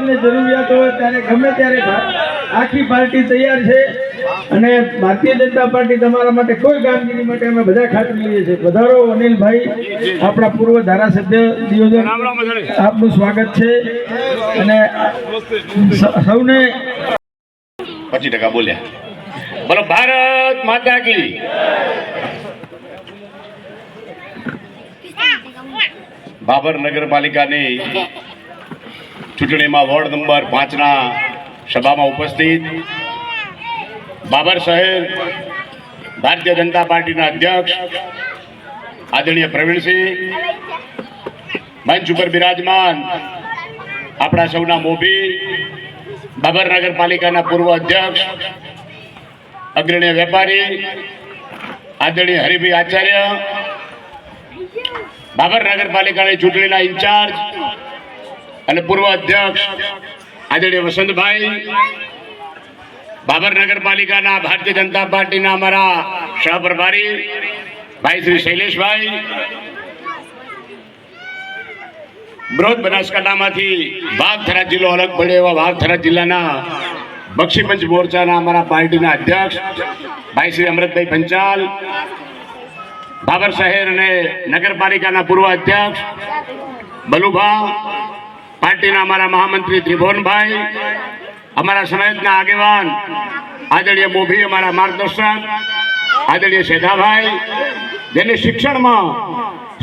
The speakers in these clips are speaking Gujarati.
તમને જરૂરિયાત હોય ત્યારે ગમે ત્યારે આખી પાર્ટી તૈયાર છે અને ભારતીય જનતા પાર્ટી તમારા માટે કોઈ કામગીરી માટે અમે બધા ખાતરી લઈએ છીએ. વધારો અનિલભાઈ, આપણા પૂર્વ ધારાસભ્ય દિયોદર, આપનું સ્વાગત છે. અને સૌને 25% બોલ્યા. બોલો ભારત માતા કી. બાબર નગરપાલિકાની ચૂંટણીમાં વોર્ડ નંબર 5ના સભામાં ઉપસ્થિત બાબર શહેર ભારતીય જનતા પાર્ટીના અધ્યક્ષ આદરણીય પ્રવીણસિંહ, મંચ ઉપર બિરાજમાન આપણા સૌના મોભી બાબર નગરપાલિકાના પૂર્વ અધ્યક્ષ અગ્રણીય વેપારી આદરણીય હરિભાઈ આચાર્ય, બાબર નગરપાલિકાની ચૂંટણીના ઇન્ચાર્જ અને પૂર્વ અધ્યક્ષ આદરણીય વસંતભાઈ, બાબર નગરપાલિકાના ભારતીય જનતા પાર્ટીના અમારા સહપ્રભારી ભાઈ શ્રી શૈલેષભાઈ, બૃહદ બનાસકાંઠામાંથી વાઘથરા જિલ્લો અલગ પડ્યો એવા વાઘથરા જિલ્લાના બક્ષીપંચ મોરચાના અમારા પાર્ટીના અધ્યક્ષ ભાઈ શ્રી અમૃતભાઈ પંચાલ, બાબર શહેર અને નગરપાલિકાના પૂર્વ અધ્યક્ષ બલુભા, પાર્ટીના અમારા મહામંત્રી ત્રિભુવનભાઈ, અમારા સમાજના આગેવાન આદરણીય મોભી, અમારા માર્ગદર્શક આદરણીય શેધાભાઈ, જેને શિક્ષણમાં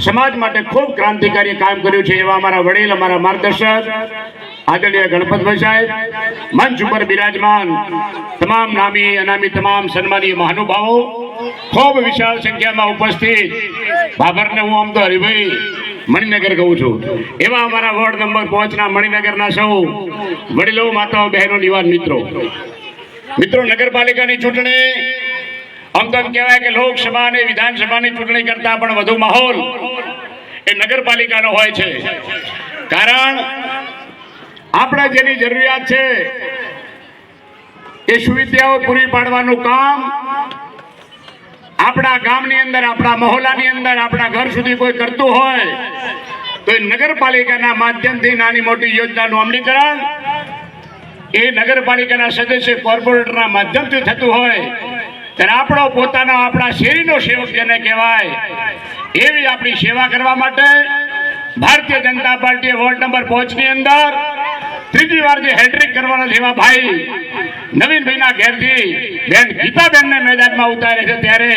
સમાજ માટે ખૂબ ક્રાંતિકારી કામ કર્યું છે એવા અમારા વડીલ, અમારા માર્ગદર્શક આદરણીય ગણપતભાઈ સાહેબ, મંચ ઉપર બિરાજમાન તમામ નામી અનામી તમામ સન્માનીય મહાનુભાવો, ખૂબ વિશાળ સંખ્યામાં ઉપસ્થિત બાબરને હું આમ તો હરિભાઈ મણિનગર કહું છું એવા અમારા વોર્ડ નંબર 5ના મણિનગરના સૌ વડીલો, માતાઓ, બહેનો, યુવાન મિત્રો, નગરપાલિકાની ચૂંટણી આમ તો કહેવાય કે લોકસભા અને વિધાનસભાની ચૂંટણી કરતા પણ વધુ માહોલ એ નગરપાલિકાનો હોય છે. કારણ આપણે જેની જરૂરિયાત છે એ સુવિધાઓ પૂરી પાડવાનું કામ આપણા ગામની અંદર, આપણા મહોલ્લાની અંદર, આપણા ઘર સુધી કોઈ કરતું હોય તો એ નગરપાલિકાના માધ્યમથી નાની મોટી યોજનાનું અમલીકરણ એ નગરપાલિકાના સદસ્ય કોર્પોરેટરના માધ્યમથી થતું હોય ત્યારે આપણો પોતાનો આપણા શેરીનો સેવક જેને કહેવાય એવી આપણી સેવા કરવા માટે ભારતીય જનતા પાર્ટીએ વોર્ડ નંબર 5ની અંદર ત્રીજી વાર જે હેડ્રિક કરવાના છે એવા ભાઈ નવીનભાઈના ઘેરથી બેન ગીતાબેનને મેદાનમાં ઉતારે છે ત્યારે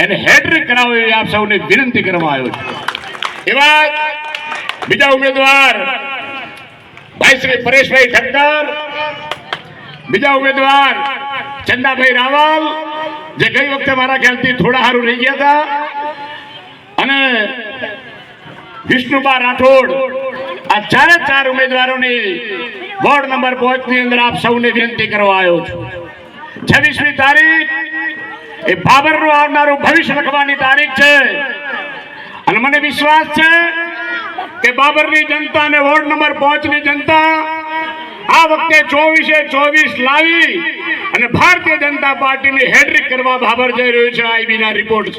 એને હેડ્રિક કરાવો એવી આપ સૌને વિનંતી કરવામાં આવ્યો છે. એવા બીજા ઉમેદવાર ભાઈ શ્રી પરેશભાઈ ઠક્કર, બીજા ઉમેદવાર ચંદાભાઈ રાવલ જે ગઈ વખતે મારા ખ્યાલથી થોડા સારું રહી ગયા હતા, અને વિષ્ણુબા રાઠોડ, આ ચાર ઉમેદવારોની વોર્ડ નંબર 5ની અંદર આપ સૌને વિનંતી કરવા આવ્યો છું. 26મી તારીખ એ બાબરનું આવનારું ભવિષ્ય લખવાની તારીખ છે અને મને વિશ્વાસ છે કે બાબરની જનતા અને વોર્ડ નંબર 5ની જનતા આ વખતે 24 લાવી અને ભારતીય જનતા પાર્ટીની હેડ્રિક કરવા બાબર જઈ રહ્યું છે. આઈબીના રિપોર્ટ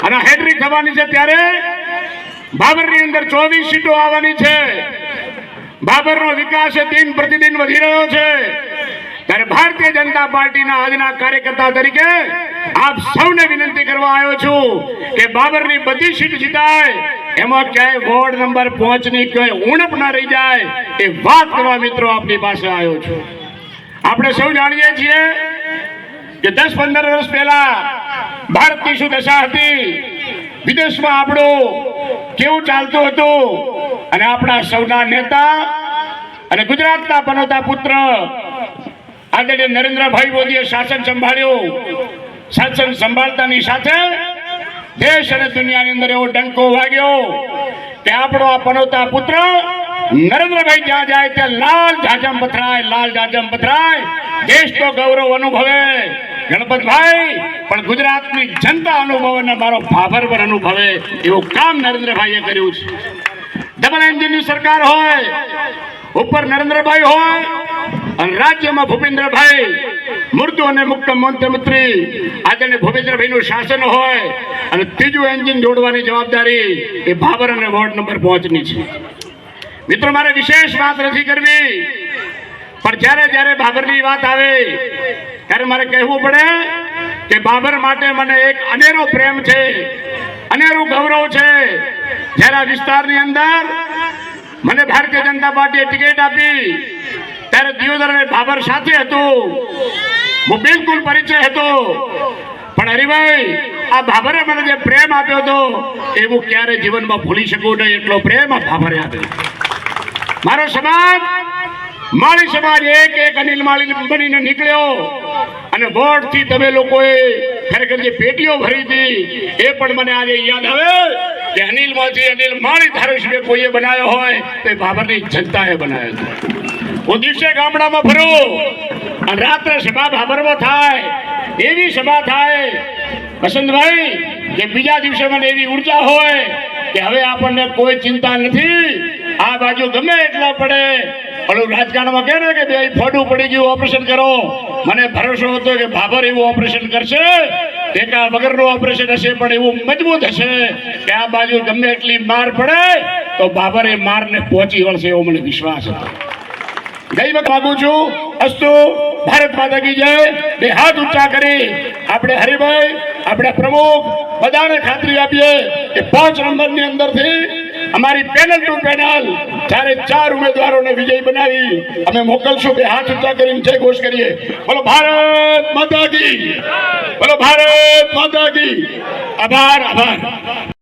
અને હેડ્રિક થવાની છે ત્યારે બાબરની અંદર 24 સીટો આવવાની છે. બાબરનો વિકાસ દિન પ્રતિદિન વધી રહ્યો છે ત્યારે ભારતીય જનતા પાર્ટીના આજના કાર્યકર્તા તરીકે આપ સૌને વિનંતી કરવા આવ્યો છું કે બાબરની બધી સીટ જીતાય, એમાં ક્યાંય વોર્ડ નંબર 5ની કોઈ ઉણપ ના રહી જાય એ વાત કરવા મિત્રો આપની પાસે આવ્યો છું. આપણે સૌ જાણીએ છીએ કે 10-15 વર્ષ પહેલા ભારતની શું દશા હતી, વિદેશમાં આપણું કેવું ચાલતું હતું, અને આપણા સૌના નેતા અને ગુજરાતના પનોતા પુત્ર આદરણીય નરેન્દ્રભાઈ મોદીએ શાસન સંભાળ્યું. શાસન સંભાળતાની સાથે દેશ અને દુનિયાની અંદર એવો ડંકો વાગ્યો કે આપણો આ પનોતા પુત્ર નરેન્દ્રભાઈ જ્યાં જાય ત્યાં લાલ જાજમ પથરાય, દેશ તો ગૌરવ અનુભવે ગણપતભાઈ, પણ ગુજરાતની જનતા અનુભવે અને મારો ભાભર પર અનુભવે એવું કામ નરેન્દ્રભાઈએ કર્યું છે. ડબલ એન્જિનની સરકાર હોય, ઉપર નરેન્દ્રભાઈ હોય અને રાજ્યમાં ભૂપેન્દ્રભાઈ મૃદુ અને મુખ્યમંત્રી આદરણીય ભૂપેન્દ્રભાઈનું શાસન હોય અને ત્રીજું એન્જિન જોડવાની જવાબદારી એ બાબર અને વોર્ડ નંબર 5ની છે. મિત્રો મારે વિશેષ વાત નથી કરવી, પણ જ્યારે જ્યારે બાબરની વાત આવે ત્યારે મારે કહેવું પડે કે બાબર માટે મને એક અનેરો પ્રેમ છે, અનેરું ગૌરવ છે. જ્યારે આ વિસ્તારની અંદર મને ભારતીય જનતા પાર્ટીએ ટિકિટ આપી ત્યારે દિયોદર અને બાબર સાથે હતું, હું બિલકુલ પરિચય હતો. પણ હરિભાઈ, આ બાબરે મને જે પ્રેમ આપ્યો હતો એવું ક્યારે જીવનમાં ભૂલી શકું નહીં. એટલો પ્રેમ આ બાબરે આપ્યો. મારો સમાજ, માળી સમાજ એક અનિલ માળી બનીને નીકળ્યો અને વોટથી તમે લોકોએ ખરેખર જે પેટીઓ ભરી હતી એ પણ મને આજે યાદ આવે કે અનિલમાંથી અનિલ માળી ધારાસભ્ય કોઈએ બનાવ્યો હોય તો એ બાબરની જનતાએ બનાવ્યો હતો. હું દિવસે ગામડામાં ફરું અને રાત્રે સભા બાબરમાં થાય, એવી સભા થાય વસંતભાઈ કે બીજા દિવસે મને એવી ઉર્જા હોય કે હવે આપણને કોઈ ચિંતા નથી. આ બાજુ ગમે એટલા પડે, ઓલું રાજકારણમાં કહે ને કે બે ફોડું પડી ગયું, ઓપરેશન કરો. મને ભરોસો હતો કે બાબર એવું ઓપરેશન કરશે, ટેકા વગરનું ઓપરેશન હશે પણ એવું મજબૂત હશે કે આ બાજુ ગમે એટલી માર પડે તો બાબર એ મારને પહોંચી વળશે, એવો મને વિશ્વાસ હતો. ગઈ વખત માગું છું, અસ્તુ ભારત માતા કી જય. બે હાથ ઊંચા કરી આપણે હરિભાઈ, આપણે પ્રમુખ બધાને ખાતરી આપીએ કે 5 નંબરની અંદરથી અમારી પેનલ ટુ પેનલ 4 ઉમેદવારોને વિજય બનાવી અમે મોકલશું. બે હાથ ઊંચા કરીને જય ઘોષ કરીએ. બોલો ભારત માતા કી, બોલો ભારત માતા કી. આભાર, આભાર.